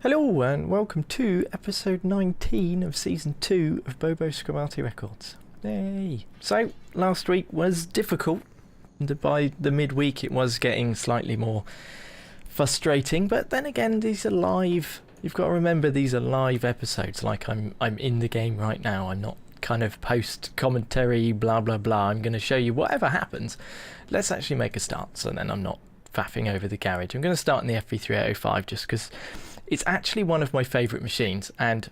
Hello and welcome to episode 19 of season 2 of Bobo Arty Records. Yay! So, last week was difficult, and by the midweek it was getting slightly more frustrating, but then again these are live. You've got to remember these are live episodes, like I'm in the game right now. I'm not kind of post commentary blah blah blah. I'm going to show you whatever happens. Let's actually make a start, so then I'm not faffing over the garage. I'm going to start in the FV3805 just because it's actually one of my favourite machines, and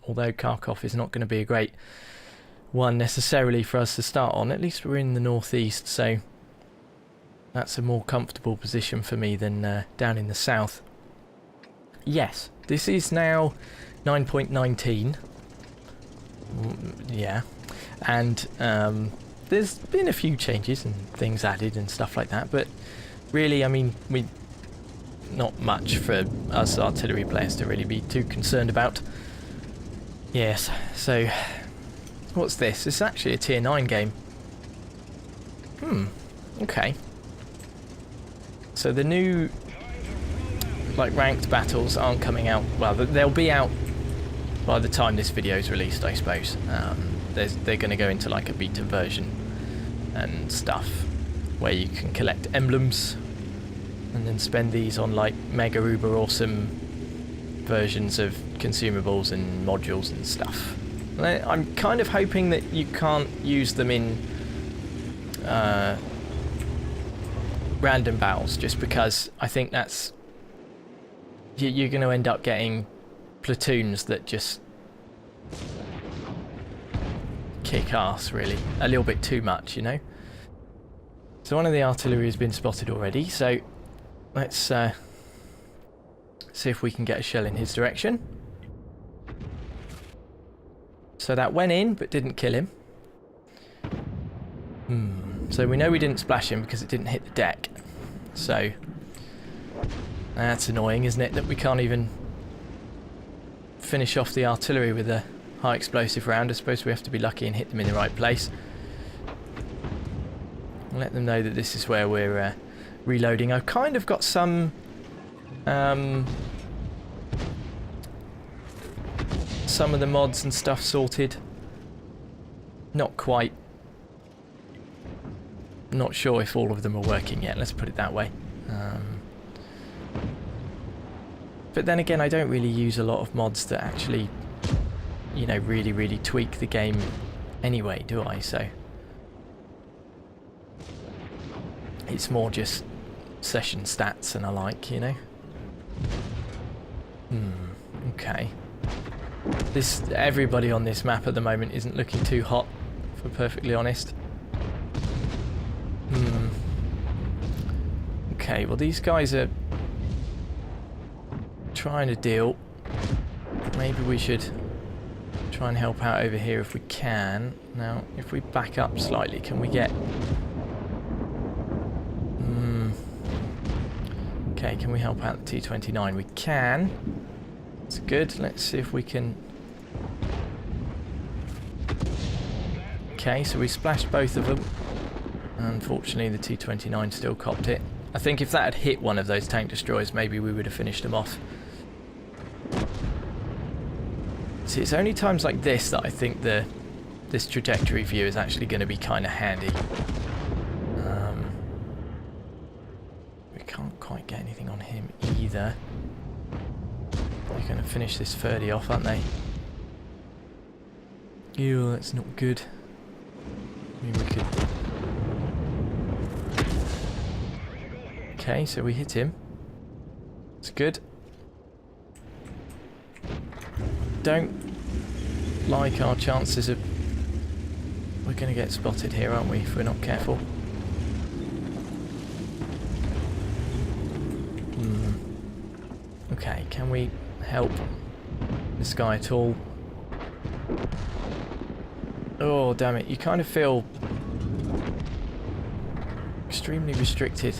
although Kharkov is not going to be a great one necessarily for us to start on, at least we're in the northeast, so that's a more comfortable position for me than down in the south. Yes, this is now 9.19. Yeah, and there's been a few changes and things added and stuff like that, but really, I mean, not much for us artillery players to really be too concerned about. Yes, so what's this? It's actually a tier 9 game. Okay. So the new like ranked battles aren't coming out, well, they'll be out by the time this video is released, I suppose. They're going to go into like a beta version and stuff where you can collect emblems and then spend these on like mega uber awesome versions of consumables and modules and stuff. I'm kind of hoping that you can't use them in random battles, just because I think that's you're going to end up getting platoons that just kick ass, really, a little bit too much, you know. So one of the artillery has been spotted already, so let's see if we can get a shell in his direction. So that went in, but didn't kill him. So we know we didn't splash him because it didn't hit the deck. So that's annoying, isn't it, that we can't even finish off the artillery with a high explosive round. I suppose we have to be lucky and hit them in the right place. Let them know that this is where we're reloading. I've kind of got some of the mods and stuff sorted. Not quite. Not sure if all of them are working yet, let's put it that way. But then again, I don't really use a lot of mods that actually, you know, really tweak the game anyway, do I? So it's more just session stats and alike, you know. Okay. Everybody on this map at the moment isn't looking too hot, if we're perfectly honest. Okay, well these guys are trying to deal. Maybe we should try and help out over here if we can. Now, if we back up slightly, can we get... Okay, can we help out the T-29? We can. It's good. Let's see if we can... Okay, so we splashed both of them. Unfortunately, the T-29 still copped it. I think if that had hit one of those tank destroyers, maybe we would have finished them off. See, it's only times like this that I think this trajectory view is actually going to be kind of handy. We can't quite get anything on him either. They're going to finish this fairly off, aren't they? Ew, that's not good. Maybe we could... Okay, so we hit him. It's good. Don't like our chances of... We're going to get spotted here, aren't we, if we're not careful? Okay, can we help this guy at all? Oh, damn it. You kind of feel extremely restricted.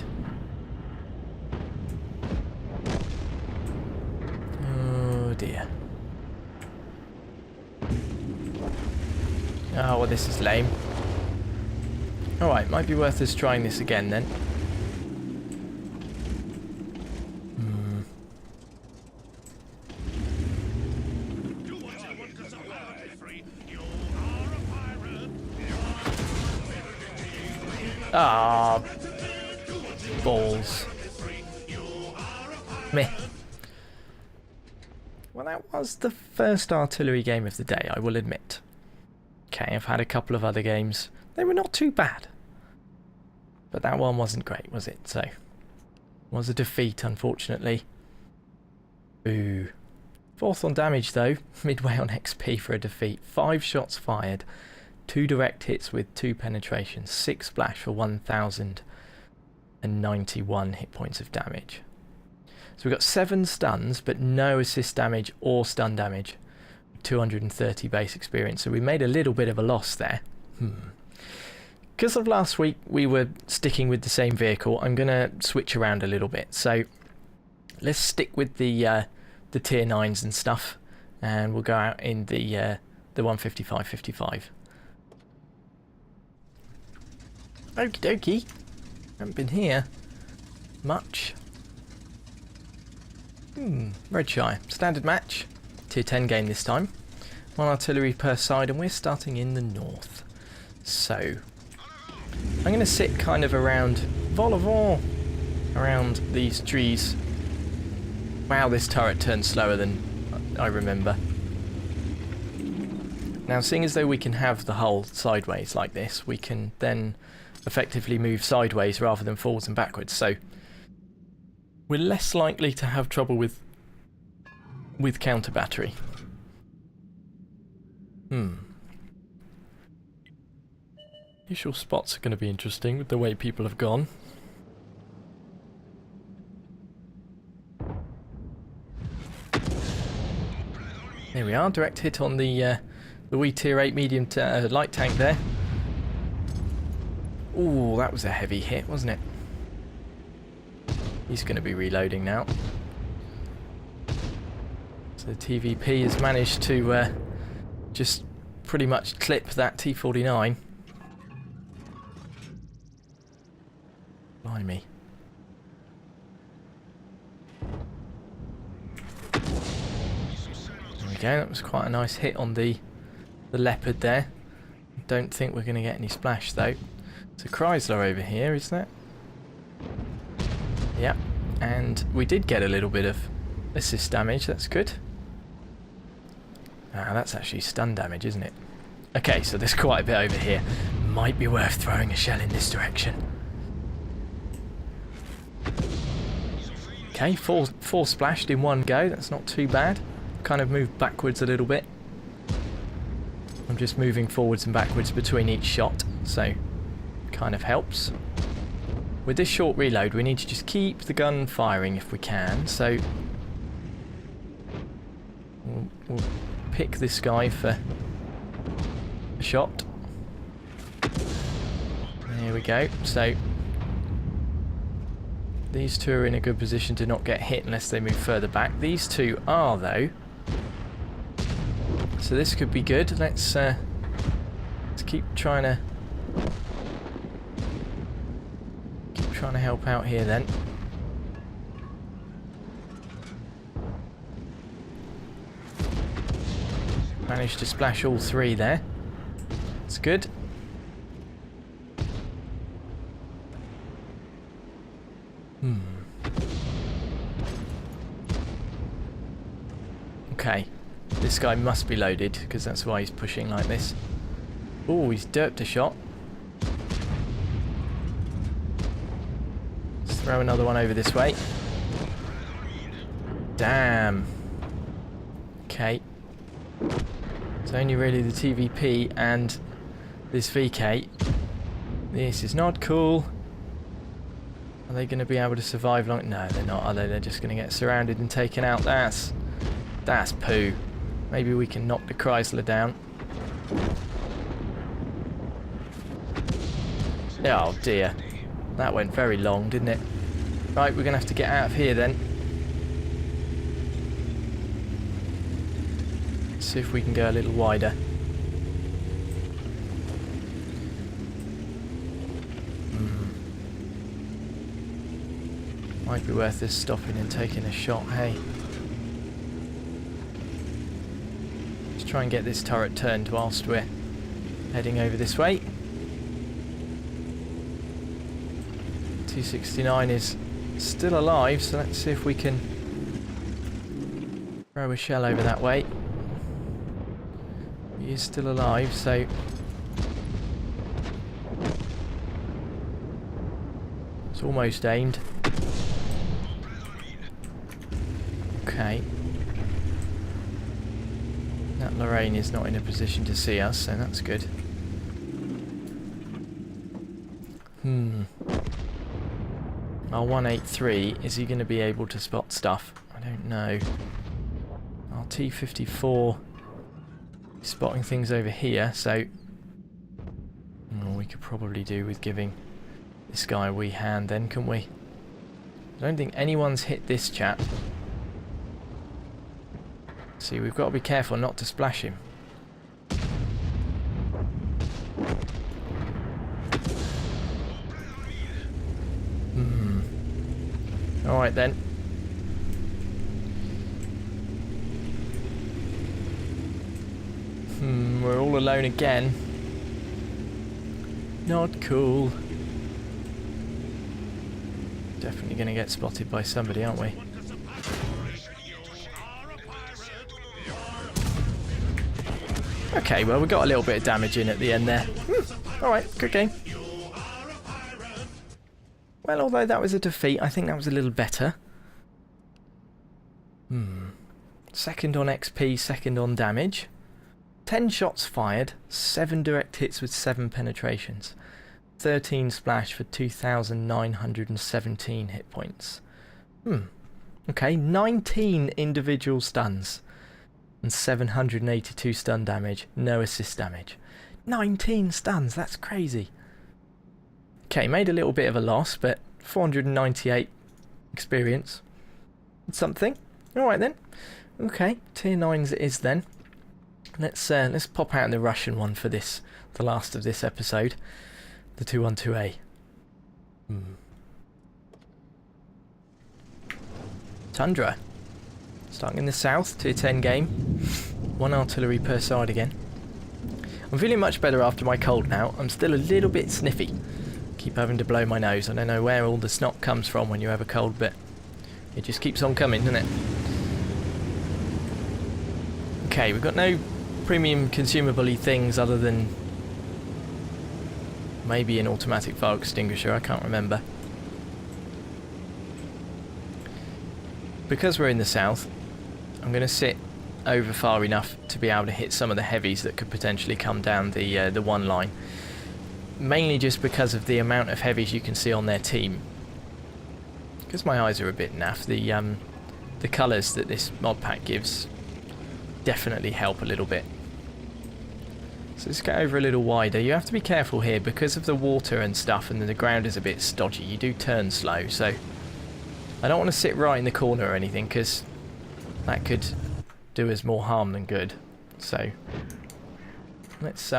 Oh, dear. Oh, well, this is lame. Alright, might be worth us trying this again then. Ah, balls. Meh. Well, that was the first artillery game of the day, I will admit. Okay, I've had a couple of other games. They were not too bad. But that one wasn't great, was it? So, it was a defeat, unfortunately. Ooh. 4th on damage, though. Midway on XP for a defeat. 5 shots fired. 2 direct hits with 2 penetrations. 6 splash for 1,091 hit points of damage. So we've got 7 stuns, but no assist damage or stun damage. 230 base experience, so we made a little bit of a loss there. Because of last week we were sticking with the same vehicle, I'm going to switch around a little bit. So let's stick with the tier 9s and stuff, and we'll go out in the 155-55. Okie dokie. Haven't been here much. Redshire. Standard match. Tier 10 game this time. 1 artillery per side, and we're starting in the north. So, I'm going to sit kind of around vol-au-vent, around these trees. Wow, this turret turns slower than I remember. Now, seeing as though we can have the hull sideways like this, we can then effectively move sideways rather than forwards and backwards. So, we're less likely to have trouble with counter battery. Usual spots are going to be interesting with the way people have gone. There we are, direct hit on the wee tier 8 medium light tank there. Ooh, that was a heavy hit, wasn't it? He's going to be reloading now. So the TVP has managed to just pretty much clip that T49. Blimey. There we go, that was quite a nice hit on the Leopard there. Don't think we're going to get any splash though. It's a Chrysler over here, isn't it? Yeah, and we did get a little bit of assist damage, that's good. Ah, that's actually stun damage, isn't it? Okay, so there's quite a bit over here. Might be worth throwing a shell in this direction. Okay, four splashed in one go, that's not too bad. Kind of moved backwards a little bit. I'm just moving forwards and backwards between each shot, so kind of helps. With this short reload, we need to just keep the gun firing if we can, so we'll pick this guy for a shot. There we go. So these two are in a good position to not get hit unless they move further back. These two are, though. So this could be good. Let's keep trying to help out here then. Managed to splash all three there. It's good. Okay. This guy must be loaded, because that's why he's pushing like this. Oh, he's derped a shot. Let's throw another one over this way. Damn. Okay. It's only really the TVP and this VK. This is not cool. Are they going to be able to survive long? No, they're not, are they? They're just going to get surrounded and taken out. That's poo. Maybe we can knock the Chrysler down. Oh dear. That went very long, didn't it? Right, we're going to have to get out of here then. Let's see if we can go a little wider. Might be worth us stopping and taking a shot, hey? Let's try and get this turret turned whilst we're heading over this way. T69 is still alive, so let's see if we can throw a shell over that way. He is still alive, so it's almost aimed. Okay. That Lorraine is not in a position to see us, so that's good. Our 183, is he going to be able to spot stuff? I don't know. Our T54 is spotting things over here, so we could probably do with giving this guy a wee hand then, couldn't we? I don't think anyone's hit this chap. See, we've got to be careful not to splash him. Alright then. We're all alone again. Not cool. Definitely going to get spotted by somebody, aren't we? Okay, well, we got a little bit of damage in at the end there. Alright, good game. Well, although that was a defeat, I think that was a little better. Second on XP, second on damage. 10 shots fired, 7 direct hits with 7 penetrations. 13 splash for 2,917 hit points. Okay, 19 individual stuns. And 782 stun damage, no assist damage. 19 stuns, that's crazy. Okay, made a little bit of a loss, but 498 experience. It's something. Alright then. Okay, tier 9s it is then. Let's pop out the Russian one for this, the last of this episode. The 212A. Tundra. Starting in the south, tier 10 game. 1 artillery per side again. I'm feeling much better after my cold now. I'm still a little bit sniffy. Keep having to blow my nose. I don't know where all the snot comes from when you have a cold, but it just keeps on coming, doesn't it? Okay, we've got no premium consumable-y things other than maybe an automatic fire extinguisher, I can't remember. Because we're in the south, I'm going to sit over far enough to be able to hit some of the heavies that could potentially come down the one line. Mainly just because of the amount of heavies you can see on their team. Because my eyes are a bit naff, the colours that this mod pack gives definitely help a little bit. So let's get over a little wider. You have to be careful here because of the water and stuff, and the ground is a bit stodgy. You do turn slow, so I don't want to sit right in the corner or anything because that could do us more harm than good. So let's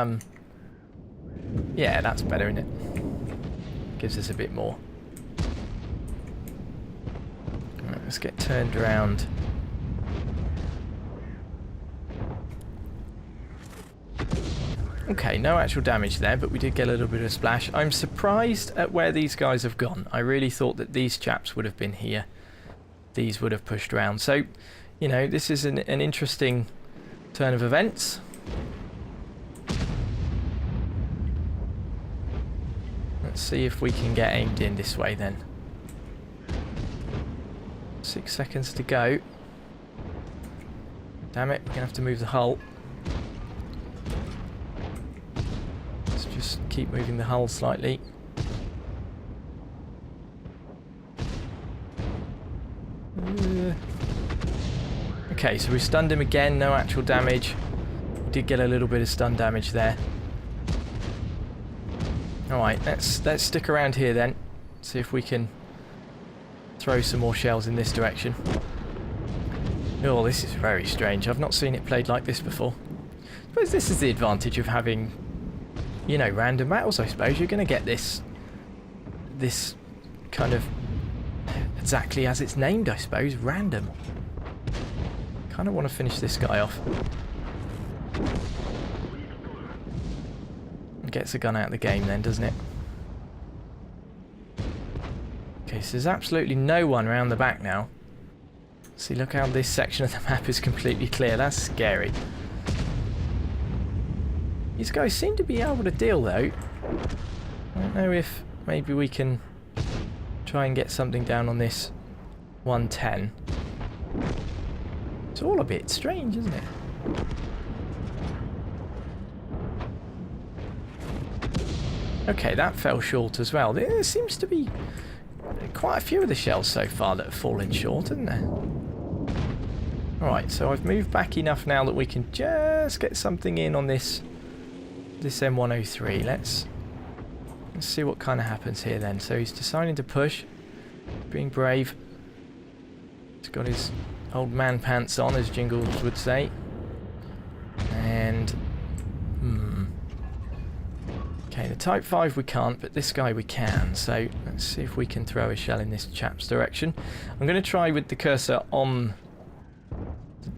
yeah, that's better, isn't it? Gives us a bit more. Right, let's get turned around. Okay, no actual damage there, but we did get a little bit of splash. I'm surprised at where these guys have gone. I really thought that these chaps would have been here. These would have pushed around. So, you know, this is an interesting turn of events. Let's see if we can get aimed in this way then. 6 seconds to go. Damn it, we're going to have to move the hull. Let's just keep moving the hull slightly. Okay, so we stunned him again, no actual damage. We did get a little bit of stun damage there. Alright, let's stick around here then. See if we can throw some more shells in this direction. Oh, this is very strange. I've not seen it played like this before. I suppose this is the advantage of having, you know, random battles, I suppose. You're going to get this kind of exactly as it's named, I suppose, random. Kind of want to finish this guy off. Gets a gun out of the game then, doesn't it? Okay, so there's absolutely no one around the back now. See, look how this section of the map is completely clear. That's scary. These guys seem to be able to deal, though. I don't know if maybe we can try and get something down on this 110. It's all a bit strange, isn't it? Okay, that fell short as well. There seems to be quite a few of the shells so far that have fallen short, isn't there? Alright, so I've moved back enough now that we can just get something in on this M103. Let's see what kind of happens here then. So he's deciding to push, being brave. He's got his old man pants on, as Jingles would say. And okay, the Type 5 we can't, but this guy we can. So let's see if we can throw a shell in this chap's direction. I'm going to try with the cursor on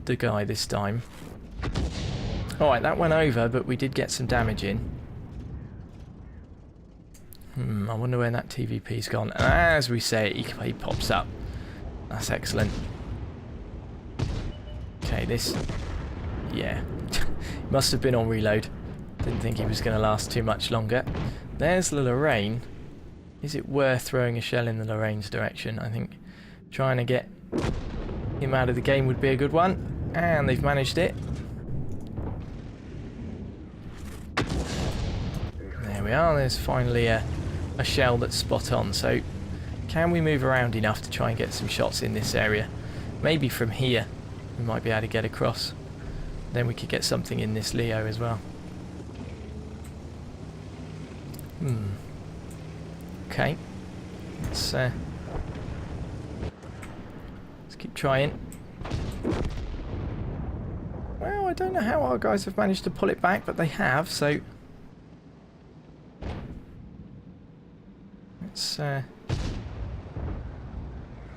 the guy this time. Alright, that went over, but we did get some damage in. I wonder where that TVP's gone. And as we say it, he pops up. That's excellent. Okay, this... yeah. Must have been on reload. Didn't think he was going to last too much longer. There's the Lorraine. Is it worth throwing a shell in the Lorraine's direction? I think trying to get him out of the game would be a good one. And they've managed it. There we are. There's finally a shell that's spot on. So can we move around enough to try and get some shots in this area? Maybe from here we might be able to get across. Then we could get something in this Leo as well. Okay. Let's keep trying. Well, I don't know how our guys have managed to pull it back, but they have, so... let's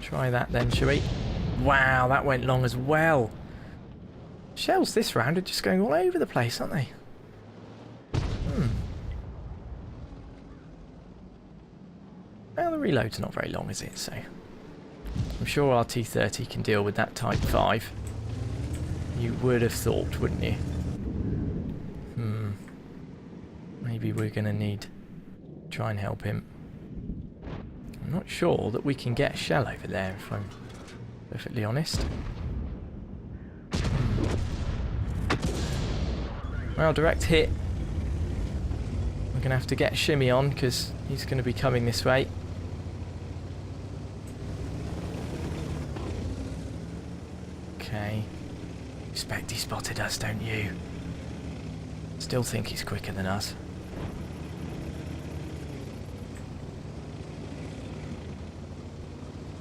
try that then, shall we? Wow, that went long as well. Shells this round are just going all over the place, aren't they? Well, the reload's not very long, is it? So I'm sure RT30 can deal with that Type 5. You would have thought, wouldn't you? Maybe we're going to need to try and help him. I'm not sure that we can get a shell over there, if I'm perfectly honest. Well, direct hit. We're going to have to get a shimmy on because he's going to be coming this way. Okay. Expect he spotted us, don't you? Still think he's quicker than us.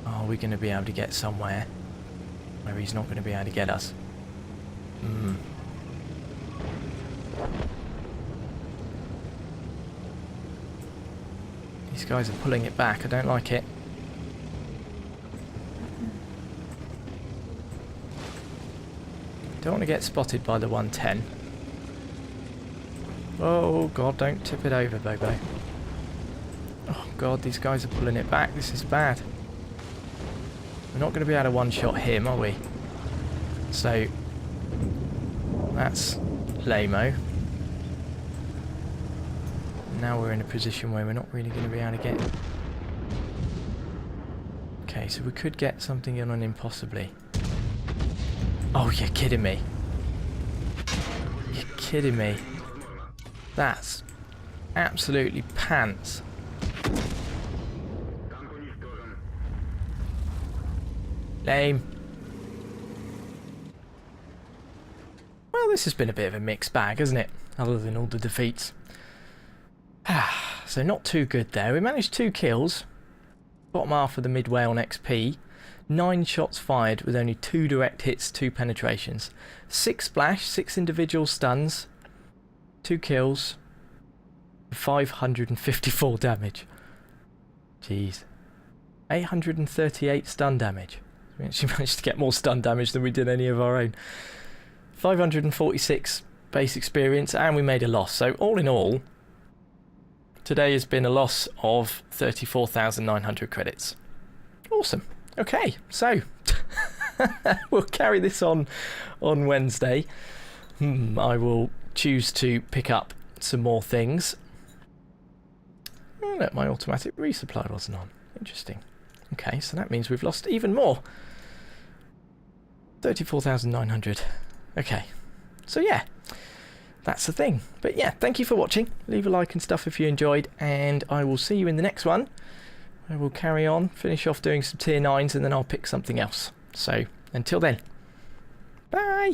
Are we going to be able to get somewhere where he's not going to be able to get us? These guys are pulling it back. I don't like it. Don't want to get spotted by the 110. Oh god, don't tip it over, Bobo. Oh god, these guys are pulling it back. This is bad. We're not going to be able to one-shot him, are we? So, that's lame-o. Now we're in a position where we're not really going to be able to get... okay, so we could get something in on him possibly. Oh, you're kidding me. You're kidding me. That's absolutely pants. Lame. Well, this has been a bit of a mixed bag, hasn't it? Other than all the defeats. So not too good there. We managed 2 kills. Bottom half of the midway on XP. 9 shots fired with only 2 direct hits, 2 penetrations. 6 splash, 6 individual stuns. 2 kills. 554 damage. Jeez. 838 stun damage. We actually managed to get more stun damage than we did any of our own. 546 base experience, and we made a loss. So all in all, today has been a loss of 34,900 credits. Awesome. Okay, so we'll carry this on Wednesday. I will choose to pick up some more things. Oh, look, my automatic resupply wasn't on. Interesting. Okay, so that means we've lost even more. 34,900. Okay, so yeah, that's the thing. But yeah, thank you for watching. Leave a like and stuff if you enjoyed, and I will see you in the next one. I will carry on, finish off doing some tier 9s, and then I'll pick something else. So until then, bye.